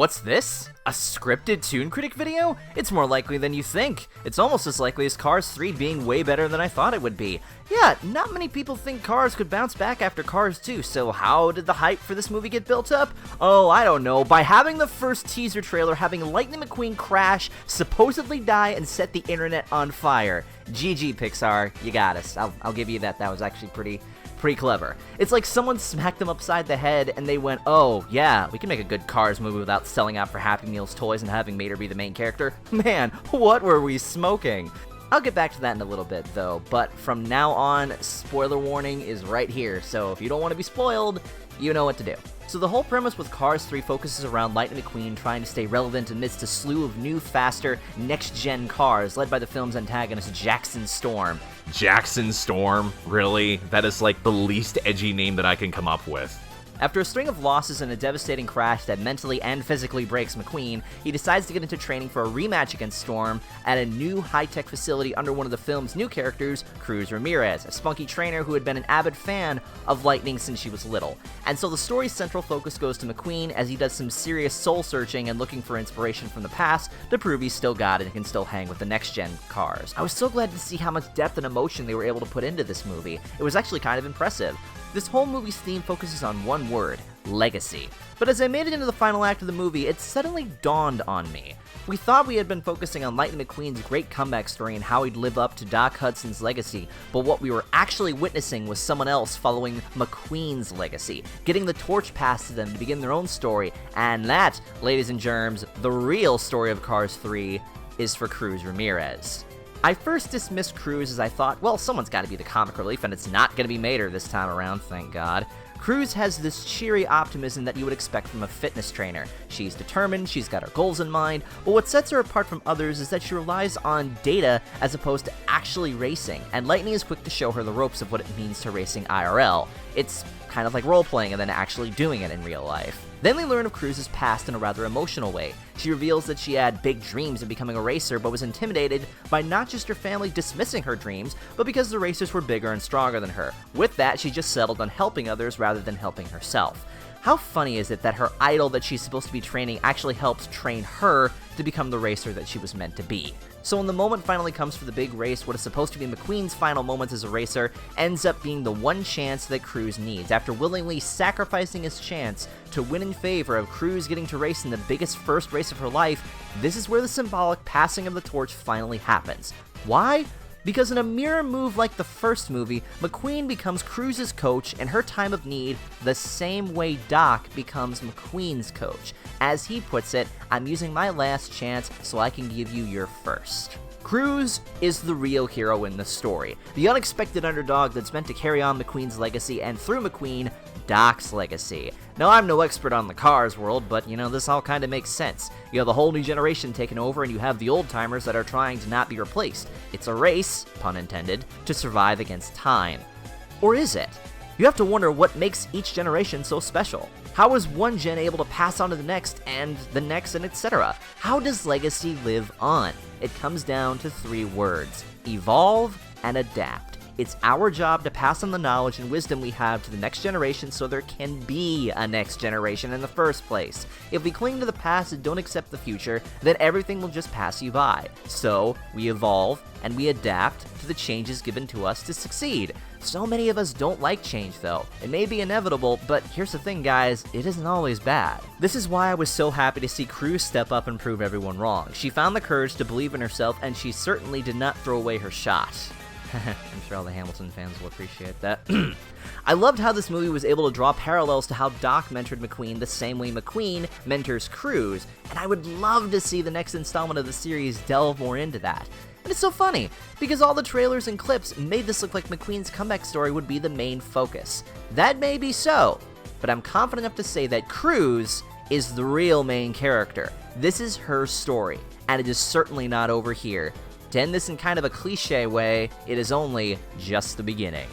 What's this? A scripted Toon Critic video? It's more likely than you think. It's almost as likely as Cars 3 being way better than I thought it would be. Yeah, not many people think Cars could bounce back after Cars 2, so how did the hype for this movie get built up? Oh, I don't know, by having the first teaser trailer having Lightning McQueen crash, supposedly die, and set the internet on fire. GG Pixar, you got us. I'll give you that. That was actually pretty clever. It's like someone smacked them upside the head and they went, oh yeah, we can make a good Cars movie without selling out for Happy Meals toys and having Mater be the main character. Man, what were we smoking? I'll get back to that in a little bit though, but from now on, spoiler warning is right here, so if you don't want to be spoiled, you know what to do. So the whole premise with Cars 3 focuses around Lightning McQueen trying to stay relevant amidst a slew of new, faster, next-gen cars led by the film's antagonist Jackson Storm. Jackson Storm? Really? That is like the least edgy name that I can come up with. After a string of losses and a devastating crash that mentally and physically breaks McQueen, he decides to get into training for a rematch against Storm at a new high-tech facility under one of the film's new characters, Cruz Ramirez, a spunky trainer who had been an avid fan of Lightning since she was little. And so the story's central focus goes to McQueen as he does some serious soul-searching and looking for inspiration from the past to prove he's still got it and can still hang with the next-gen cars. I was so glad to see how much depth and emotion they were able to put into this movie. It was actually kind of impressive. This whole movie's theme focuses on one word, legacy. But as I made it into the final act of the movie, it suddenly dawned on me. We thought we had been focusing on Lightning McQueen's great comeback story and how he'd live up to Doc Hudson's legacy, but what we were actually witnessing was someone else following McQueen's legacy, getting the torch passed to them to begin their own story, and that, ladies and germs, the real story of Cars 3, is for Cruz Ramirez. I first dismissed Cruz as I thought, well, someone's got to be the comic relief, and it's not going to be Mater this time around, thank God. Cruz has this cheery optimism that you would expect from a fitness trainer. She's determined, she's got her goals in mind, but what sets her apart from others is that she relies on data as opposed to actually racing, and Lightning is quick to show her the ropes of what it means to racing IRL. It's kind of like role-playing and then actually doing it in real life. Then we learn of Cruz's past in a rather emotional way. She reveals that she had big dreams of becoming a racer, but was intimidated by not just her family dismissing her dreams, but because the racers were bigger and stronger than her. With that, she just settled on helping others rather than helping herself. How funny is it that her idol that she's supposed to be training actually helps train her to become the racer that she was meant to be? So when the moment finally comes for the big race, what is supposed to be McQueen's final moments as a racer ends up being the one chance that Cruz needs. After willingly sacrificing his chance to win in favor of Cruz getting to race in the biggest first race of her life, this is where the symbolic passing of the torch finally happens. Why? Because in a mirror move like the first movie, McQueen becomes Cruz's coach in her time of need the same way Doc becomes McQueen's coach. As he puts it, I'm using my last chance so I can give you your first. Cruz is the real hero in the story, the unexpected underdog that's meant to carry on McQueen's legacy and through McQueen, Doc's legacy. Now, I'm no expert on the Cars world, but, this all kind of makes sense. You have the whole new generation taking over, and you have the old-timers that are trying to not be replaced. It's a race, pun intended, to survive against time. Or is it? You have to wonder what makes each generation so special. How is one gen able to pass on to the next, and etc.? How does legacy live on? It comes down to 3 words: evolve and adapt. It's our job to pass on the knowledge and wisdom we have to the next generation so there can be a next generation in the first place. If we cling to the past and don't accept the future, then everything will just pass you by. So, we evolve and we adapt to the changes given to us to succeed. So many of us don't like change though. It may be inevitable, but here's the thing guys, it isn't always bad. This is why I was so happy to see Cruz step up and prove everyone wrong. She found the courage to believe in herself, and she certainly did not throw away her shot. I'm sure all the Hamilton fans will appreciate that. I loved how this movie was able to draw parallels to how Doc mentored McQueen the same way McQueen mentors Cruz, and I would love to see the next installment of the series delve more into that. And it's so funny, because all the trailers and clips made this look like McQueen's comeback story would be the main focus. That may be so, but I'm confident enough to say that Cruz is the real main character. This is her story, and it is certainly not over here. To end this in kind of a cliche way, it is only just the beginning.